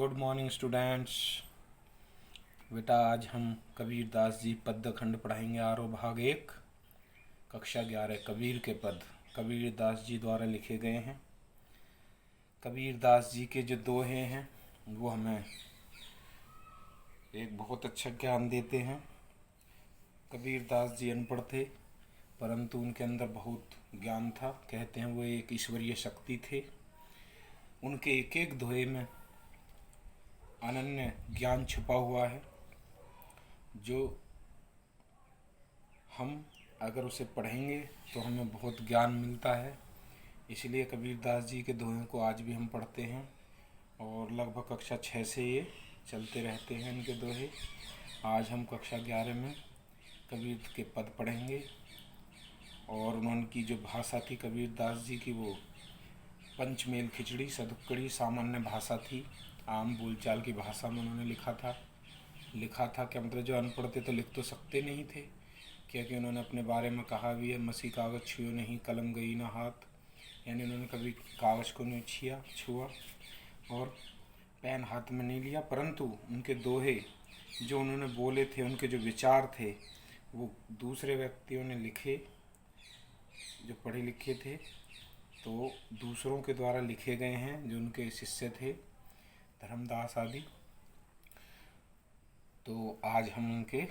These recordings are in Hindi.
Good morning students. बेटा आज हम कबीर दास जी पद्य खंड पढ़ाएंगे। आरो भाग 1 कक्षा 11 कबीर के पद कबीर दास जी द्वारा लिखे गए हैं। कबीर दास जी के जो दोहे हैं वो हमें एक बहुत अच्छा ज्ञान देते हैं। कबीर दास जी अनपढ़ थे परंतु उनके अंदर बहुत ज्ञान था। कहते हैं वो एक ईश्वरीय शक्ति थे। उनके एक एक दोहे में अनन्य ज्ञान छिपा हुआ है जो हम अगर उसे पढ़ेंगे तो हमें बहुत ज्ञान मिलता है। इसलिए कबीर दास जी के दोहों को आज भी हम पढ़ते हैं और लगभग कक्षा 6 से ये चलते रहते हैं इनके दोहे। आज हम कक्षा 11 में कबीर के पद पढ़ेंगे और उनकी जो भाषा थी कबीर दास जी की वो पंचमेल खिचड़ी सदुक्कड़ी सामान्य भाषा थी। आम बोलचाल की भाषा में उन्होंने लिखा था क्या मतलब जो अनपढ़ थे तो लिख तो सकते नहीं थे, क्योंकि उन्होंने अपने बारे में कहा भी है मसी कागज़ छुओ नहीं कलम गई ना हाथ। यानी उन्होंने कभी कागज़ को नहीं छुआ और पेन हाथ में नहीं लिया। परंतु उनके दोहे जो उन्होंने बोले थे, उनके जो विचार थे वो दूसरे व्यक्तियों ने लिखे, जो पढ़े लिखे थे तो दूसरों के द्वारा लिखे गए हैं, जो उनके शिष्य थे धर्मदास आदि। तो आज हम उनके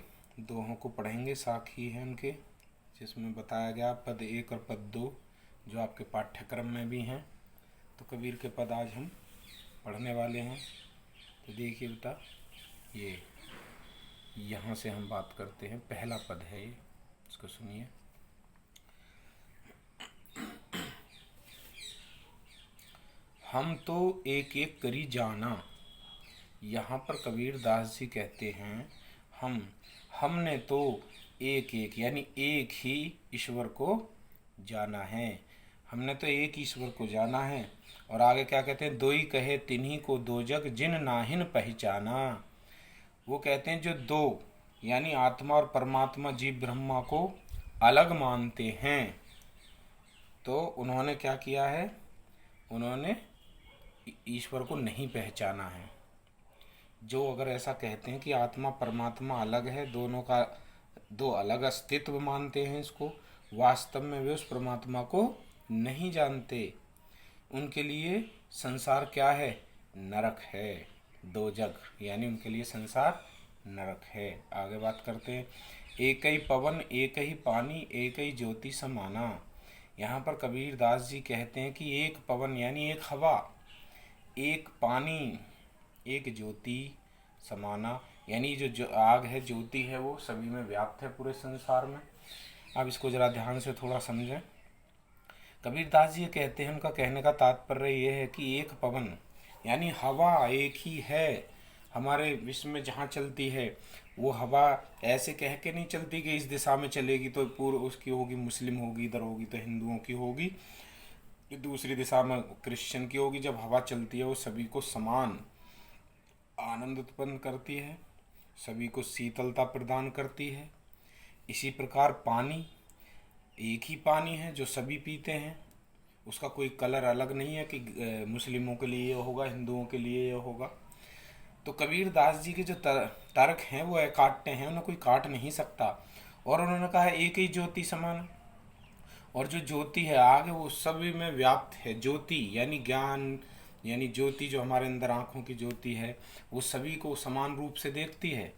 दोहों को पढ़ेंगे। साखी है उनके जिसमें बताया गया पद 1 और पद 2 जो आपके पाठ्यक्रम में भी हैं। तो कबीर के पद आज हम पढ़ने वाले हैं। तो देखिए बेटा, ये यहाँ से हम बात करते हैं। पहला पद है ये, इसको सुनिए। हम तो एक एक करी जाना। यहाँ पर कबीर दास जी कहते हैं हमने तो एक एक यानी एक ही ईश्वर को जाना है। हमने तो एक ईश्वर को जाना है। और आगे क्या कहते हैं, दो ही कहे तिन्हीं को दो जग जिन नाहिन पहचाना। वो कहते हैं जो दो यानी आत्मा और परमात्मा जीव ब्रह्मा को अलग मानते हैं तो उन्होंने क्या किया है, उन्होंने ईश्वर को नहीं पहचाना है। जो अगर ऐसा कहते हैं कि आत्मा परमात्मा अलग है, दोनों का दो अलग अस्तित्व मानते हैं इसको, वास्तव में वे उस परमात्मा को नहीं जानते। उनके लिए संसार क्या है, नरक है, दो जग यानी उनके लिए संसार नरक है। आगे बात करते हैं। एक ही पवन एक ही पानी एक ही ज्योति समाना। यहाँ पर कबीर दास जी कहते हैं कि एक पवन यानी एक हवा, एक पानी, एक ज्योति समाना यानी जो आग है, ज्योति है, वो सभी में व्याप्त है पूरे संसार में। अब इसको जरा ध्यान से थोड़ा समझें। कबीर दास जी कहते हैं, उनका कहने का तात्पर्य ये है कि एक पवन यानी हवा एक ही है। हमारे विश्व में जहाँ चलती है वो हवा ऐसे कह के नहीं चलती कि इस दिशा में चलेगी तो पूर्व उसकी होगी, मुस्लिम होगी, इधर होगी तो हिंदुओं की होगी, दूसरी दिशा में क्रिश्चियन की होगी। जब हवा चलती है वो सभी को समान आनंद उत्पन्न करती है, सभी को शीतलता प्रदान करती है। इसी प्रकार पानी एक ही पानी है जो सभी पीते हैं, उसका कोई कलर अलग नहीं है कि मुस्लिमों के लिए ये होगा, हिंदुओं के लिए ये होगा। तो कबीर दास जी के जो तर्क हैं वो काटते हैं, उन्हें कोई काट नहीं सकता। और उन्होंने कहा एक ही ज्योति समान, और जो ज्योति है आगे वो सभी में व्याप्त है। ज्योति यानी ज्ञान यानी ज्योति जो हमारे अंदर आँखों की ज्योति है वो सभी को समान रूप से देखती है।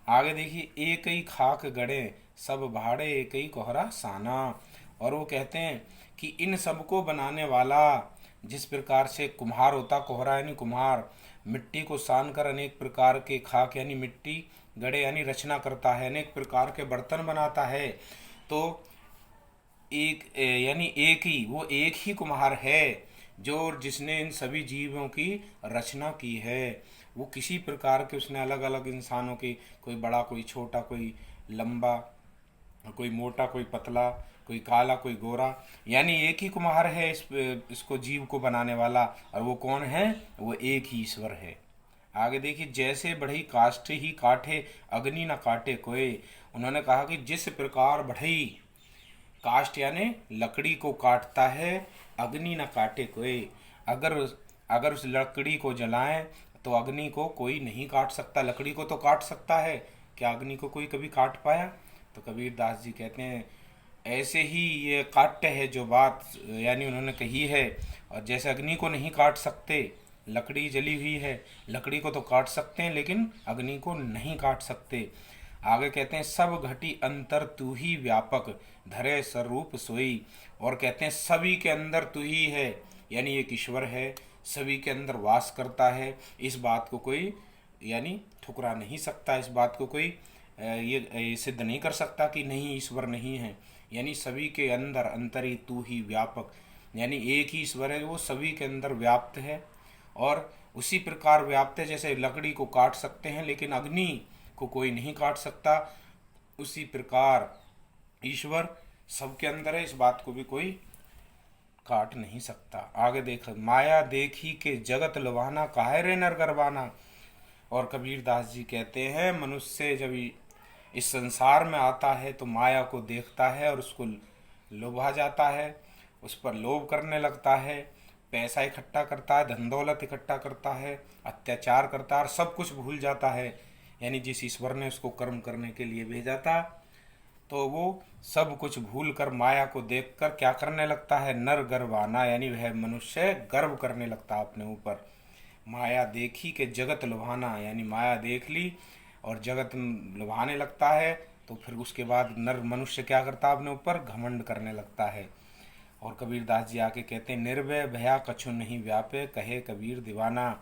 आगे देखिए, एक ही खाक गड़े सब भाड़े एक ही कोहरा साना। और वो कहते हैं कि इन सब को बनाने वाला, जिस प्रकार से कुम्हार होता, कोहरा यानी कुम्हार, मिट्टी को सान कर अनेक प्रकार के खाक यानी मिट्टी, गड़े यानी रचना करता है, अनेक प्रकार के बर्तन बनाता है। तो एक यानी एक ही, वो एक ही कुम्हार है जो जिसने इन सभी जीवों की रचना की है। वो किसी प्रकार के उसने अलग अलग इंसानों के, कोई बड़ा कोई छोटा, कोई लंबा कोई मोटा, कोई पतला, कोई काला कोई गोरा, यानी एक ही कुम्हार है इसको जीव को बनाने वाला। और वो कौन है, वो एक ही ईश्वर है। आगे देखिए, जैसे बढ़ई काष्ठ ही काटे अग्नि न काटे कोई। उन्होंने कहा कि जिस प्रकार बढ़ई काष्ठ यानी लकड़ी को काटता है, अग्नि न काटे कोई। अगर उस लकड़ी को जलाएं तो अग्नि को कोई नहीं काट सकता। लकड़ी को तो काट सकता है, क्या अग्नि को कोई कभी काट पाया? तो कबीरदास जी कहते हैं ऐसे ही ये काट्य है जो बात यानी उन्होंने कही है। और जैसे अग्नि को नहीं काट सकते, लकड़ी जली हुई है, लकड़ी को तो काट सकते हैं लेकिन अग्नि को नहीं काट सकते। आगे कहते हैं सब घटी अंतर तू ही व्यापक, धरे स्वरूप सोई। और कहते हैं सभी के अंदर तू ही है, यानी एक ईश्वर है, सभी के अंदर वास करता है। इस बात को कोई यानी ठुकरा नहीं सकता, इस बात को कोई ये सिद्ध नहीं कर सकता कि नहीं ईश्वर नहीं है। यानी सभी के अंदर अंतरी तू ही व्यापक, यानी एक ही ईश्वर है, वो सभी के अंदर व्याप्त है। और उसी प्रकार व्याप्त है जैसे लकड़ी को काट सकते हैं लेकिन अग्नि को कोई नहीं काट सकता, उसी प्रकार ईश्वर सबके अंदर है, इस बात को भी कोई काट नहीं सकता। आगे देख, माया देखी के जगत लुभाना, काहे रे नर गरबाना। और कबीरदास जी कहते हैं मनुष्य जब इस संसार में आता है तो माया को देखता है और उसको लुभा जाता है, उस पर लोभ करने लगता है, पैसा इकट्ठा करता है, धन दौलत इकट्ठा करता है, अत्याचार करता है और सब कुछ भूल जाता है। यानी जिस ईश्वर ने उसको कर्म करने के लिए भेजा था तो वो सब कुछ भूल कर माया को देखकर क्या करने लगता है, नर गर्वाना, यानी वह मनुष्य गर्व करने लगता है अपने ऊपर। माया देखी के जगत लुभाना, यानी माया देख ली और जगत लुभाने लगता है, तो फिर उसके बाद नर मनुष्य क्या करता है, अपने ऊपर घमंड करने लगता है। और कबीरदास जी आके कहते हैं निर्भय भया कछु नहीं व्यापे, कहे कबीर दीवाना।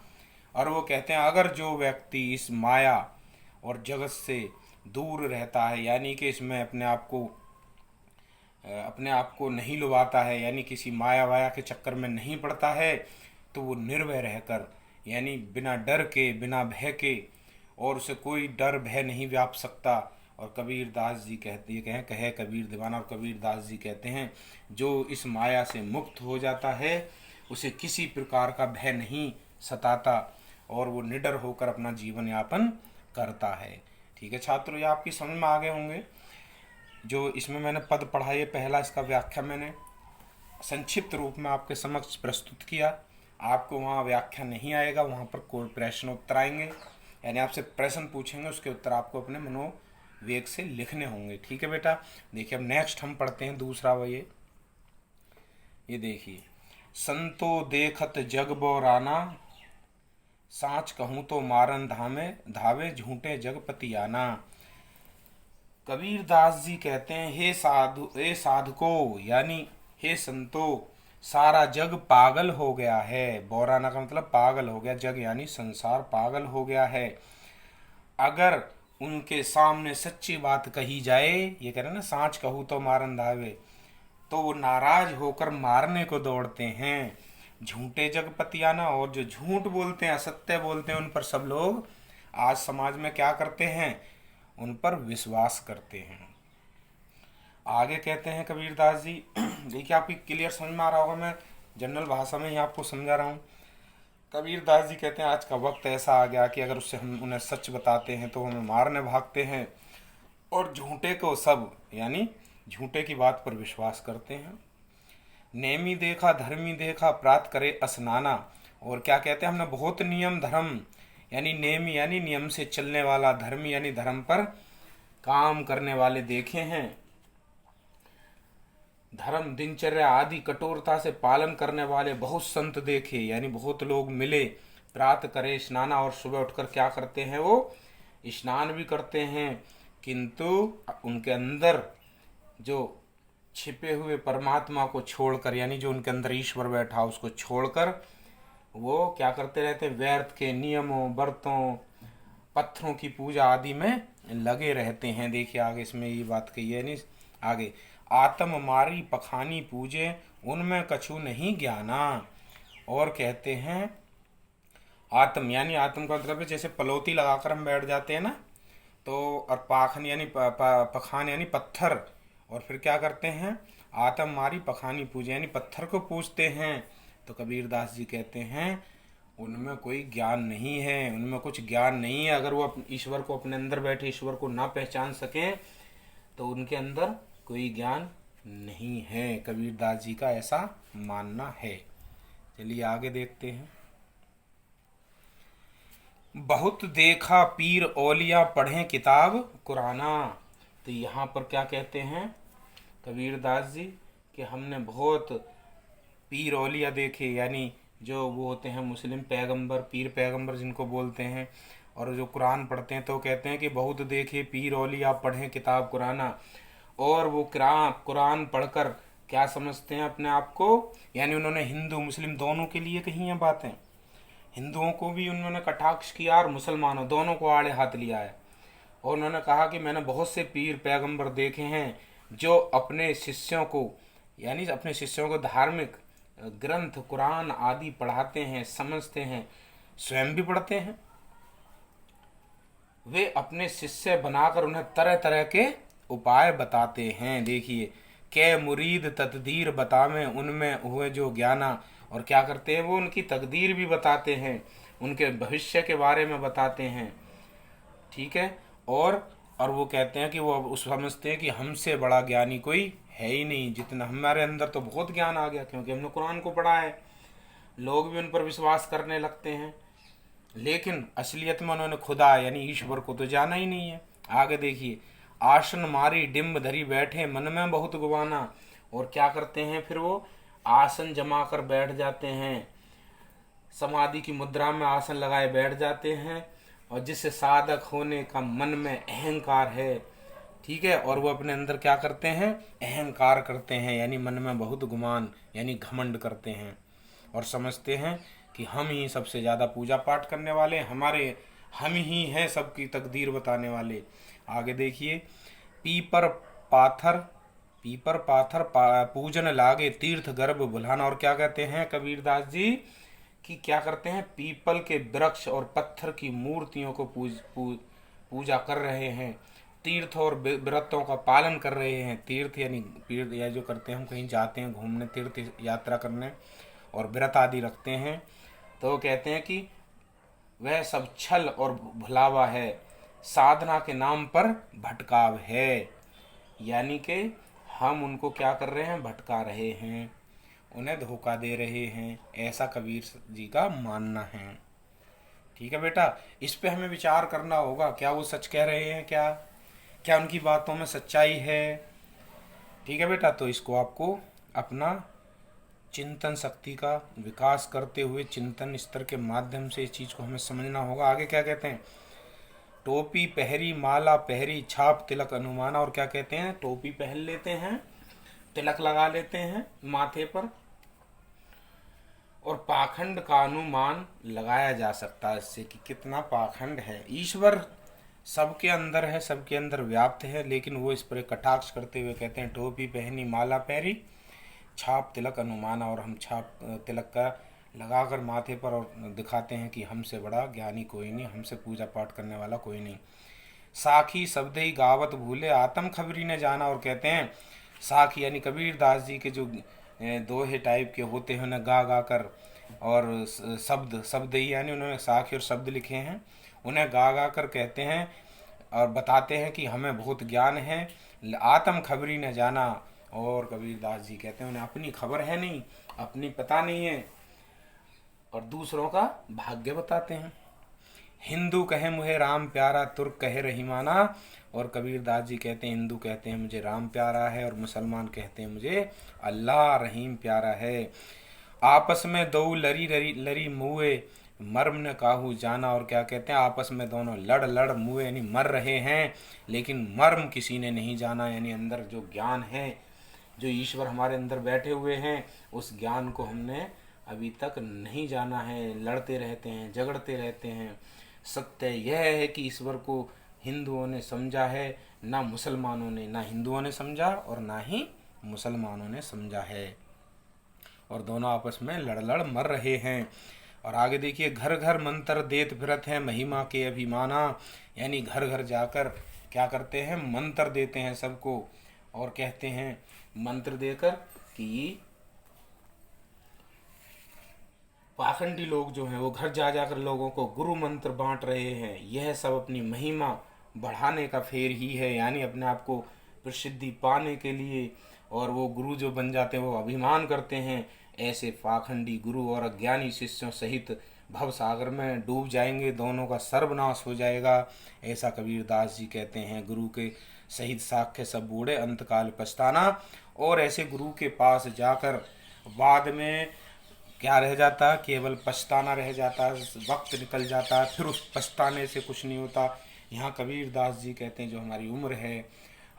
और वो कहते हैं अगर जो व्यक्ति इस माया और जगत से दूर रहता है, यानी कि इसमें अपने आप को नहीं लुभाता है, यानी किसी माया वाया के चक्कर में नहीं पड़ता है, तो वो निर्भय रहकर, यानी बिना डर के, बिना भय के, और उसे कोई डर भय नहीं व्याप सकता। और कबीरदास जी कहते हैं कहे कबीर दीवाना। और कबीरदास जी कहते हैं जो इस माया से मुक्त हो जाता है उसे किसी प्रकार का भय नहीं सताता और वो निडर होकर अपना जीवन यापन करता है। ठीक है छात्रों, ये आपकी समझ में आ गए होंगे। जो इसमें मैंने पद पढ़ा, ये पहला इसका व्याख्या मैंने संक्षिप्त रूप में आपके समक्ष प्रस्तुत किया। आपको वहाँ व्याख्या नहीं आएगा, वहाँ पर कोई प्रश्न उत्तर आएंगे, यानी आपसे प्रश्न पूछेंगे, उसके उत्तर आपको अपने मनोवेग से लिखने होंगे। ठीक है बेटा। देखिए अब नेक्स्ट हम पढ़ते हैं दूसरा वो ये देखिए, संतो देखत जग बोराना, साँच कहूँ तो मारन धावे झूठे जगपति आना। कबीरदास जी कहते हैं हे साधको, यानी हे संतो, सारा जग पागल हो गया है। बोराना का मतलब पागल हो गया, जग यानी संसार पागल हो गया है। अगर उनके सामने सच्ची बात कही जाए, ये कह रहे ना सांच कहूँ तो मारन धावे, तो वो नाराज होकर मारने को दौड़ते हैं। झूठे जगपति आना, और जो झूठ बोलते हैं, असत्य बोलते हैं, उन पर सब लोग आज समाज में क्या करते हैं, उन पर विश्वास करते हैं। आगे कहते हैं कबीरदास जी, देखिए आपकी क्लियर समझ में आ रहा होगा, मैं जनरल भाषा में ही आपको समझा रहा हूँ। कबीरदास जी कहते हैं आज का वक्त ऐसा आ गया कि अगर उससे हम उन्हें सच बताते हैं तो हमें मारने भागते हैं, और झूठे को सब यानी झूठे की बात पर विश्वास करते हैं। नेमी देखा धर्मी देखा प्रात करे स्नाना। और क्या कहते हैं, हमने बहुत नियम धर्म यानी नेमी यानी नियम से चलने वाला, धर्मी यानी धर्म पर काम करने वाले देखे हैं। धर्म दिनचर्या आदि कठोरता से पालन करने वाले बहुत संत देखे, यानी बहुत लोग मिले। प्रात करे स्नाना, और सुबह उठकर क्या करते हैं, वो स्नान भी करते हैं, किंतु उनके अंदर जो छिपे हुए परमात्मा को छोड़कर, यानी जो उनके अंदर ईश्वर बैठा उसको छोड़कर वो क्या करते रहते, व्यर्थ के नियमों, व्रतों, पत्थरों की पूजा आदि में लगे रहते हैं। देखिए आगे इसमें ये बात कही है, नहीं आगे, आत्म मारी पखानी पूजे, उनमें कछु नहीं ज्ञाना। और कहते हैं आत्म यानी आत्म का मतलब है जैसे पलौती लगाकर हम बैठ जाते हैं ना, तो और पाखन यानी पखान यानी पत्थर, और फिर क्या करते हैं, आत्म मारी पखानी पूजे यानी पत्थर को पूजते हैं। तो कबीरदास जी कहते हैं उनमें कोई ज्ञान नहीं है, उनमें कुछ ज्ञान नहीं है। अगर वो ईश्वर को अपने अंदर बैठे ईश्वर को ना पहचान सके तो उनके अंदर कोई ज्ञान नहीं है। कबीरदास जी का ऐसा मानना है। चलिए आगे देखते हैं। बहुत देखा पीर औलिया पढ़ें किताब कुराना। तो यहाँ पर क्या कहते हैं कबीरदास जी कि हमने बहुत पीर औलिया देखे, यानी जो वो होते हैं मुस्लिम पैगंबर, पीर पैगंबर जिनको बोलते हैं, और जो कुरान पढ़ते हैं तो कहते हैं कि बहुत देखे पीर औलिया पढ़ें किताब कुराना। और वो कुरान पढ़कर क्या समझते हैं अपने आप को, यानी उन्होंने हिंदू मुस्लिम दोनों के लिए कही हैं बातें। हिंदुओं को भी उन्होंने कटाक्ष किया और मुसलमानों दोनों को आड़े हाथ लिया है। और उन्होंने कहा कि मैंने बहुत से पीर पैगंबर देखे हैं जो अपने शिष्यों को, यानी अपने शिष्यों को धार्मिक ग्रंथ कुरान आदि पढ़ाते हैं, समझते हैं, स्वयं भी पढ़ते हैं। वे अपने शिष्य बनाकर उन्हें तरह तरह के उपाय बताते हैं। देखिए, के मुरीद तकदीर बतावें उनमें हुए जो ज्ञाना। और क्या करते हैं वो उनकी तकदीर भी बताते हैं, उनके भविष्य के बारे में बताते हैं। ठीक है। और वो कहते हैं कि वो अब उस समझते हैं कि हमसे बड़ा ज्ञानी कोई है ही नहीं, जितना हमारे अंदर तो बहुत ज्ञान आ गया क्योंकि हमने कुरान को पढ़ा है। लोग भी उन पर विश्वास करने लगते हैं, लेकिन असलियत में उन्होंने खुदा यानी ईश्वर को तो जाना ही नहीं है। आगे देखिए, आसन मारी डिम्ब धरी बैठे मन में बहुत गुवाना। और क्या करते हैं फिर वो आसन जमा कर बैठ जाते हैं, समाधि की मुद्रा में आसन लगाए बैठ जाते हैं, और जिससे साधक होने का मन में अहंकार है। ठीक है। और वो अपने अंदर क्या करते हैं अहंकार करते हैं, यानी मन में बहुत गुमान यानी घमंड करते हैं, और समझते हैं कि हम ही सबसे ज़्यादा पूजा पाठ करने वाले, हम ही हैं सबकी तकदीर बताने वाले। आगे देखिए, पीपर पाथर पूजन लागे तीर्थ गर्भ बुलाना। और क्या कहते हैं कबीरदास जी कि क्या करते हैं पीपल के वृक्ष और पत्थर की मूर्तियों को पूजा कर रहे हैं, तीर्थ और व्रतों का पालन कर रहे हैं। तीर्थ यानी तीर्थ या जो करते हैं हम कहीं जाते हैं घूमने, तीर्थ यात्रा करने, और व्रत आदि रखते हैं। तो वो कहते हैं कि वह सब छल और भुलावा है, साधना के नाम पर भटकाव है। यानी कि हम उनको क्या कर रहे हैं भटका रहे हैं, उन्हें धोखा दे रहे हैं, ऐसा कबीर जी का मानना है। ठीक है बेटा, इस पे हमें विचार करना होगा, क्या वो सच कह रहे हैं, क्या क्या उनकी बातों में सच्चाई है। ठीक है बेटा, तो इसको आपको अपना चिंतन शक्ति का विकास करते हुए चिंतन स्तर के माध्यम से इस चीज़ को हमें समझना होगा। आगे क्या कहते हैं, टोपी पहरी माला पहरी छाप तिलक अनुमाना। और क्या कहते हैं टोपी पहन लेते हैं, तिलक लगा लेते हैं माथे पर, और पाखंड का अनुमान लगाया जा सकता है इससे कि कितना पाखंड है। ईश्वर सबके अंदर है, सबके अंदर व्याप्त है, लेकिन वो इस पर कटाक्ष करते हुए कहते हैं टोपी पहनी माला पहरी छाप तिलक अनुमाना। और हम छाप तिलक का लगाकर माथे पर और दिखाते हैं कि हमसे बड़ा ज्ञानी कोई नहीं, हमसे पूजा पाठ करने वाला कोई नहीं। साखी शब्द ही गावत भूले आत्म खबरी ने जाना। और कहते हैं साखी यानी कबीरदास जी के जो दोहे टाइप के होते हैं उन्हें गा गा कर, और शब्द ही यानी उन्होंने साखी और शब्द लिखे हैं, उन्हें गा गा कर कहते हैं और बताते हैं कि हमें बहुत ज्ञान है, आत्म खबरी न जाना। और कबीरदास जी कहते हैं उन्हें अपनी खबर है नहीं, अपनी पता नहीं है, और दूसरों का भाग्य बताते हैं। हिंदू कहे मुझे राम प्यारा, तुर्क कहे रहीमाना। और कबीरदास जी कहते हैं हिंदू कहते हैं मुझे राम प्यारा है, और मुसलमान कहते हैं मुझे अल्लाह रहीम प्यारा है। आपस में दो लरी लरी लरी मुए मर्म ने काहू जाना। और क्या कहते हैं आपस में दोनों लड़ लड़ मुए यानी मर रहे हैं, लेकिन मर्म किसी ने नहीं जाना, यानी अंदर जो ज्ञान है, जो ईश्वर हमारे अंदर बैठे हुए हैं, उस ज्ञान को हमने अभी तक नहीं जाना है। लड़ते रहते हैं, झगड़ते रहते हैं। सत्य यह है कि ईश्वर को हिंदुओं ने समझा है, ना मुसलमानों ने, ना हिंदुओं ने समझा और ना ही मुसलमानों ने समझा है, और दोनों आपस में लड़ लड़ मर रहे हैं। और आगे देखिए, घर घर मंत्र देत फिरत हैं महिमा के अभिमाना। यानी घर घर जाकर क्या करते हैं मंत्र देते हैं सबको, और कहते हैं मंत्र देकर कि पाखंडी लोग जो हैं वो घर जा जाकर लोगों को गुरु मंत्र बांट रहे हैं। यह सब अपनी महिमा बढ़ाने का फेर ही है, यानी अपने आप को प्रसिद्धि पाने के लिए, और वो गुरु जो बन जाते हैं वो अभिमान करते हैं। ऐसे पाखंडी गुरु और अज्ञानी शिष्यों सहित भव सागर में डूब जाएंगे, दोनों का सर्वनाश हो जाएगा। ऐसा कबीरदास जी कहते हैं। गुरु के सहित साख्य सब बूढ़े अंतकाल पछताना। और ऐसे गुरु के पास जाकर बाद में क्या रह जाता, केवल पछताना रह जाता, वक्त निकल जाता, फिर उस पछताने से कुछ नहीं होता। यहाँ कबीरदास जी कहते हैं जो हमारी उम्र है,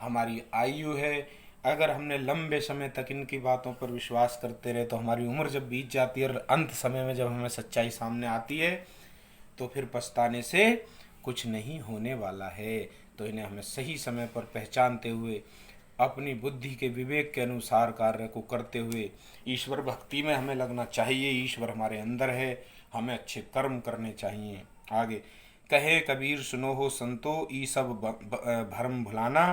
हमारी आयु है, अगर हमने लंबे समय तक इनकी बातों पर विश्वास करते रहे तो हमारी उम्र जब बीत जाती है और अंत समय में जब हमें सच्चाई सामने आती है तो फिर पछताने से कुछ नहीं होने वाला है। तो इन्हें हमें सही समय पर पहचानते हुए अपनी बुद्धि के विवेक के अनुसार कार्य को करते हुए ईश्वर भक्ति में हमें लगना चाहिए। ईश्वर हमारे अंदर है, हमें अच्छे कर्म करने चाहिए। आगे कहे कबीर सुनो हो संतो ई सब भरम भुलाना,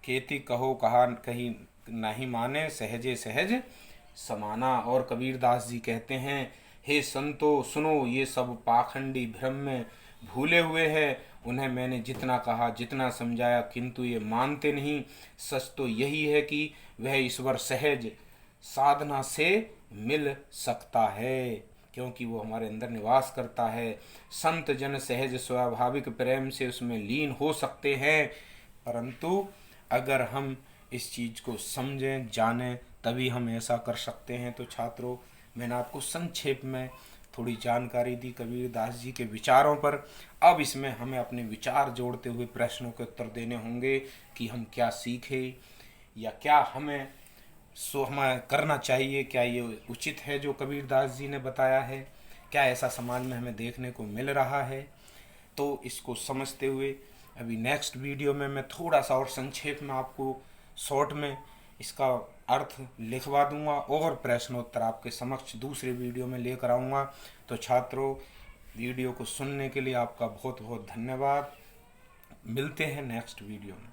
खेती कहो कहा कहीं नहीं माने सहजे सहज समाना। और कबीरदास जी कहते हैं हे संतो सुनो, ये सब पाखंडी भ्रम में भूले हुए हैं, उन्हें मैंने जितना कहा जितना समझाया किंतु ये मानते नहीं। सच तो यही है कि वह ईश्वर सहज साधना से मिल सकता है, क्योंकि वो हमारे अंदर निवास करता है। संत जन सहज स्वाभाविक प्रेम से उसमें लीन हो सकते हैं, परंतु अगर हम इस चीज़ को समझें जानें तभी हम ऐसा कर सकते हैं। तो छात्रों, मैंने आपको संक्षेप में थोड़ी जानकारी दी कबीरदास जी के विचारों पर। अब इसमें हमें अपने विचार जोड़ते हुए प्रश्नों के उत्तर देने होंगे कि हम क्या सीखें या क्या हमें हमें करना चाहिए, क्या ये उचित है जो कबीरदास जी ने बताया है, क्या ऐसा समाज में हमें देखने को मिल रहा है। तो इसको समझते हुए अभी नेक्स्ट वीडियो में मैं थोड़ा सा और संक्षेप में आपको शॉर्ट में इसका अर्थ लिखवा दूंगा और प्रश्नोत्तर आपके समक्ष दूसरे वीडियो में लेकर आऊँगा। तो छात्रों, वीडियो को सुनने के लिए आपका बहुत बहुत धन्यवाद। मिलते हैं नेक्स्ट वीडियो में।